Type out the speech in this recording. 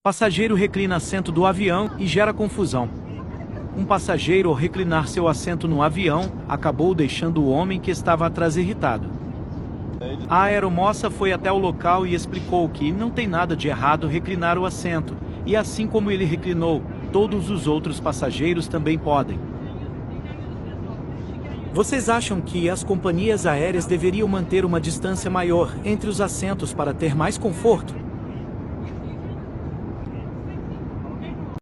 Passageiro reclina assento do avião e gera confusão. Um passageiro, ao reclinar seu assento no avião, acabou deixando o homem que estava atrás irritado. A aeromoça foi até o local e explicou que não tem nada de errado reclinar o assento, e assim como ele reclinou, todos os outros passageiros também podem. Vocês acham que as companhias aéreas deveriam manter uma distância maior entre os assentos para ter mais conforto?